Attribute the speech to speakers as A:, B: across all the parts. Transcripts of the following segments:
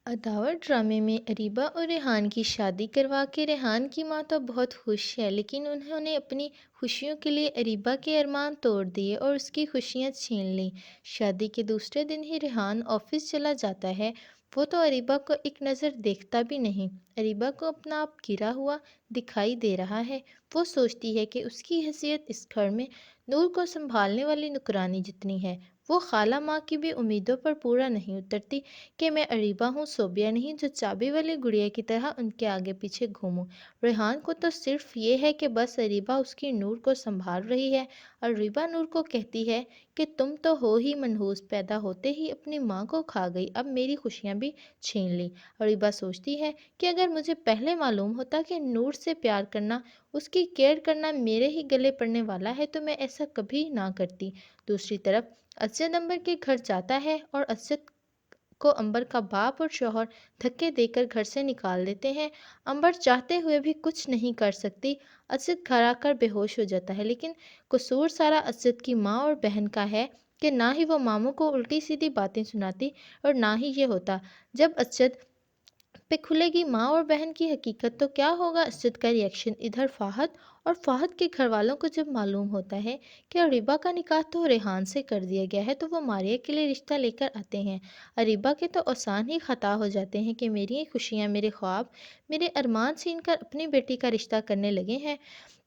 A: अदावत ड्रामे में अरीबा और रेहान की शादी करवा के रेहान की माँ तो बहुत खुश है, लेकिन उन्होंने अपनी खुशियों के लिए अरीबा के अरमान तोड़ दिए और उसकी खुशियाँ छीन लीं। शादी के दूसरे दिन ही रेहान ऑफिस चला जाता है। वो तो अरीबा को एक नज़र देखता भी नहीं। अरीबा को अपना आप गिरा हुआ दिखाई दे रहा है। वो सोचती है कि उसकी हैसियत इस घर में नूर को संभालने वाली नुकरानी जितनी है। वो खाला माँ की भी उम्मीदों पर पूरा नहीं उतरती कि मैं अरीबा हूँ, सोबिया नहीं जो चाबी वाली गुड़िया की तरह उनके आगे पीछे घूमूं। रेहान को तो सिर्फ ये है कि बस अरीबा उसकी नूर को संभाल रही है। अरीबा नूर को कहती है कि तुम तो हो ही मनहूस, पैदा होते ही अपनी माँ को खा गई, अब मेरी खुशियाँ भी छीन ली। अरीबा सोचती है कि अगर मुझे पहले मालूम होता कि नूर से प्यार करना, उसकी केयर करना मेरे ही गले पड़ने वाला है तो मैं ऐसा कभी ना करती। दूसरी तरफ असद अंबर के घर जाता है और असद को अंबर का बाप और शौहर धक्के देकर घर से निकाल देते हैं। अंबर चाहते हुए भी कुछ नहीं कर सकती। असद घर आकर बेहोश हो जाता है, लेकिन कसूर सारा असद की माँ और बहन का है कि ना ही वो मामू को उल्टी सीधी बातें सुनाती और ना ही ये होता। जब असद पे खुलेगी माँ और बहन की हकीकत तो क्या होगा असद का रिएक्शन। इधर फाहद और फाहद के घर वालों को जब मालूम होता है कि अरीबा का निकाह तो रेहान से कर दिया गया है तो वो मारिया के लिए रिश्ता लेकर आते हैं। अरीबा के तो आसान ही खता हो जाते हैं कि मेरी खुशियाँ, मेरे ख्वाब, मेरे अरमान छीन कर अपनी बेटी का रिश्ता करने लगे हैं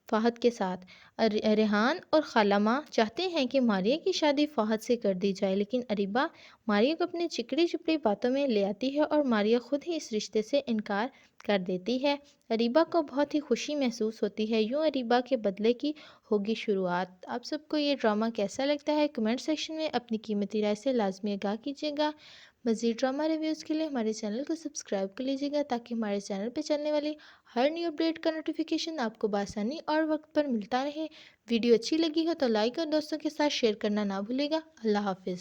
A: फ़हद के साथ। रेहान और खाला माँ चाहते हैं कि मारिया की शादी फ़हद से कर दी जाए, लेकिन अरीबा मारिया को अपनी चिकड़ी चुपड़ी बातों में ले आती है और मारिया खुद ही इस रिश्ते से इनकार कर देती है। अरीबा को बहुत ही खुशी महसूस होती है। यूँ अरीबा के बदले की होगी शुरुआत। आप सबको ये ड्रामा कैसा लगता है कमेंट सेक्शन में अपनी कीमती राय से लाजमी आगाह कीजिएगा। मज़ीद ड्रामा रिव्यूज़ के लिए हमारे चैनल को सब्सक्राइब कर लीजिएगा ताकि हमारे चैनल पर चलने वाली हर न्यू अपडेट का नोटिफिकेशन आपको बआसानी और वक्त पर मिलता रहे। वीडियो अच्छी लगी हो तो लाइक और दोस्तों के साथ शेयर करना ना भूलेगा। अल्लाह हाफिज़।